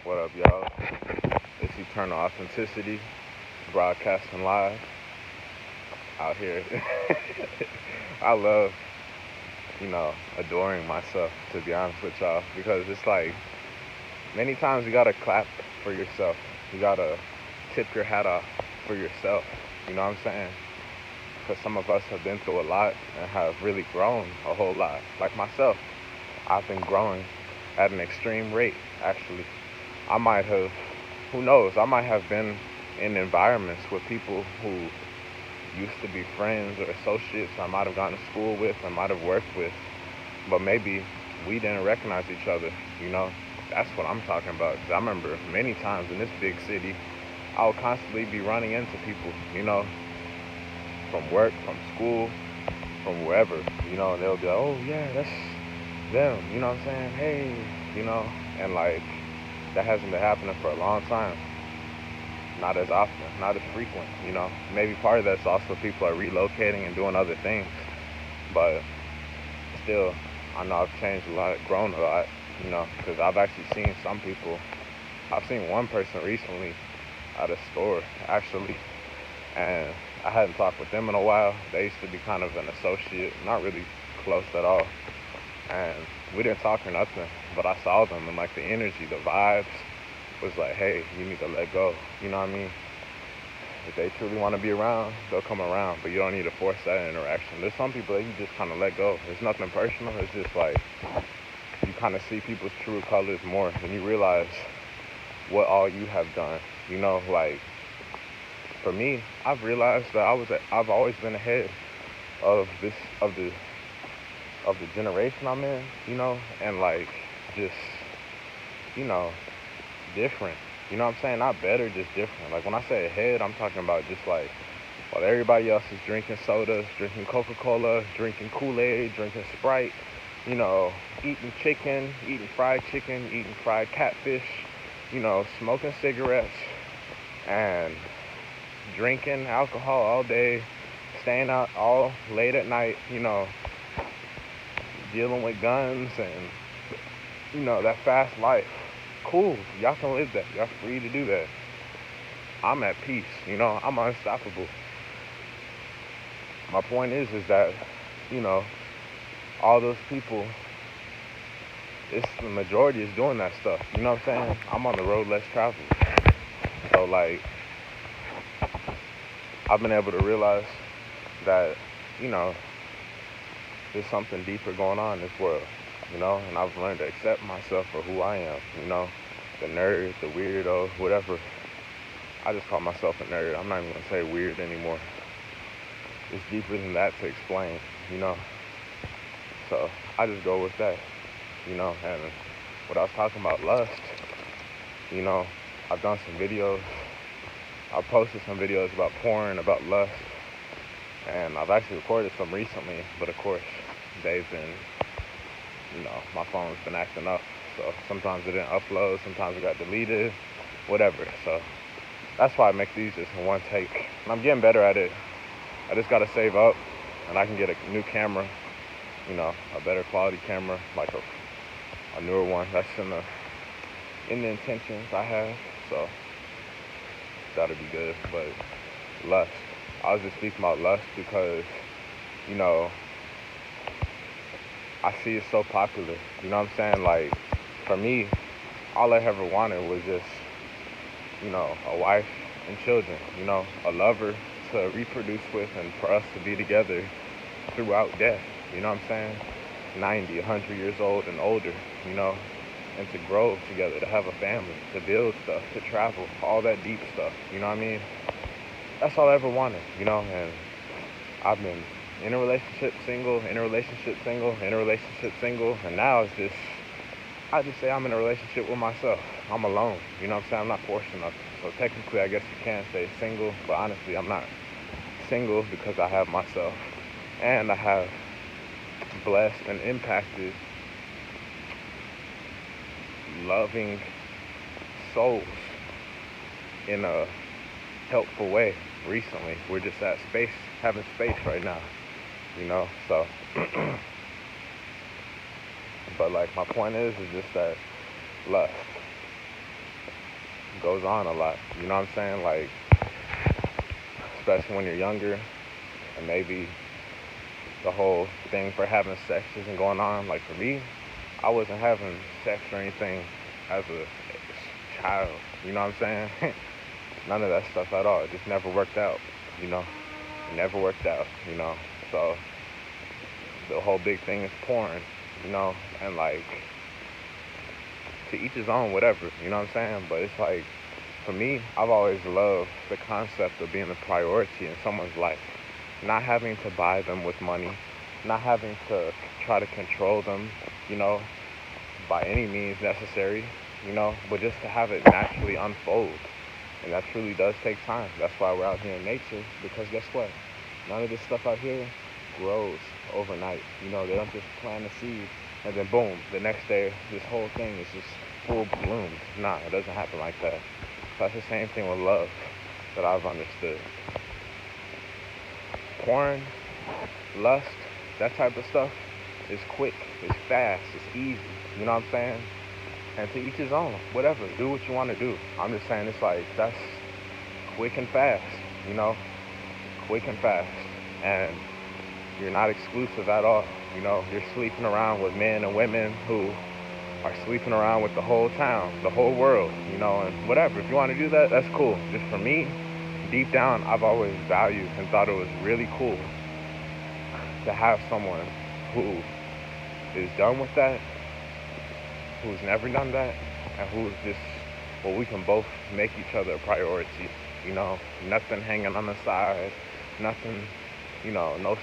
What up, y'all? It's Eternal Authenticity, broadcasting live out here. I love, adoring myself, to be honest with y'all, because it's like many times you gotta clap for yourself. You gotta tip your hat off for yourself. You know what I'm saying? Because some of us have been through a lot and have really grown a whole lot. Like myself, I've been growing at an extreme rate, actually. I might have, who knows, I might have been in environments with people who used to be friends or associates I might have gone to school with, I might have worked with, but maybe we didn't recognize each other, you know? That's what I'm talking about. 'Cause I remember many times in this big city, I would constantly be running into people, from work, from school, from wherever, and they'll be like, oh yeah, that's them, you know what I'm saying? Hey, and like, that hasn't been happening for a long time. Not as often, not as frequent. Maybe part of that's also people are relocating and doing other things. But still, I know I've changed a lot, grown a lot, because I've actually seen some people. I've seen one person recently at a store, actually, and I hadn't talked with them in a while. They used to be kind of an associate, not really close at all. And we didn't talk or nothing, but I saw them and like the energy, the vibes was like, hey, you need to let go. You know what I mean? If they truly want to be around, they'll come around, but you don't need to force that interaction. There's some people that you just kind of let go. It's nothing personal. It's just like you kind of see people's true colors more, and you realize what all you have done. Like for me, I've realized that I've always been ahead of this of the generation I'm in, and like just you know different. You know what I'm saying? Not better, just different. Like when I say ahead, I'm talking about just like while everybody else is drinking sodas, drinking Coca-Cola, drinking Kool-Aid, drinking Sprite, eating chicken, eating fried catfish, smoking cigarettes and drinking alcohol all day, staying out all late at night, dealing with guns and, that fast life. Cool. Y'all can live that. Y'all free to do that. I'm at peace, I'm unstoppable. My point is that, you know, all those people, it's the majority is doing that stuff. You know what I'm saying? I'm on the road less traveled. So like I've been able to realize that, you know, there's something deeper going on in this world, and I've learned to accept myself for who I am, the nerd, the weirdo, whatever. I just call myself a nerd. I'm not even gonna say weird anymore. It's deeper than that to explain, you know. So I just go with that, and what I was talking about lust, you know, I've done some videos. I posted some videos about porn, about lust, and I've actually recorded some recently, but of course they've been, my phone's been acting up. So sometimes it didn't upload, sometimes it got deleted, whatever. So that's why I make these just in one take. And I'm getting better at it. I just gotta save up and I can get a new camera, a better quality camera, like a newer one. That's in the intentions I have. So that'll be good. But lust. I was just speaking about lust because, I see it so popular. You know what I'm saying? Like, for me, all I ever wanted was just, a wife and children, a lover to reproduce with and for us to be together throughout death. You know what I'm saying? 90, 100 years old and older, and to grow together, to have a family, to build stuff, to travel, all that deep stuff. You know what I mean? That's all I ever wanted, and I've been in a relationship single, in a relationship single, in a relationship single, and now it's just, I just say I'm in a relationship with myself. I'm alone, you know what I'm saying? I'm not forcing nothing. So technically, I guess you can say single, but honestly, I'm not single because I have myself. And I have blessed and impacted loving souls in a helpful way recently. We're just at space, having space right now, so but like my point is just that lust. goes on a lot. You know what I'm saying? Like, especially when you're younger, and maybe the whole thing for having sex isn't going on. Like for me, I wasn't having sex or anything as a child. You know what I'm saying? None of that stuff at all. It just never worked out. You know, it never worked out. You know, so the whole big thing is porn. You know, and like to each his own, whatever. You know what I'm saying? But it's like for me, I've always loved the concept of being a priority in someone's life. Not having to buy them with money, not having to try to control them, you know, by any means necessary, you know, but just to have it naturally unfold. And that truly does take time. That's why we're out here in nature, because guess what? None of this stuff out here grows overnight. You know, they don't just plant a seed and then boom, the next day this whole thing is just full bloomed. Nah, it doesn't happen like that. That's the same thing with love that I've understood. Porn, lust, that type of stuff is quick, it's fast, it's easy. You know what I'm saying? And to each his own. Whatever, do what you want to do. I'm just saying it's like that's quick and fast. You know, quick and fast, and you're not exclusive at all. You know, you're sleeping around with men and women who are sleeping around with the whole town, the whole world. You know, and whatever. If you want to do that, that's cool. Just for me, deep down, I've always valued and thought it was really cool to have someone who is done with that, who's never done that, and who's just, well, we can both make each other a priority. You know, nothing hanging on the side, nothing, you know, no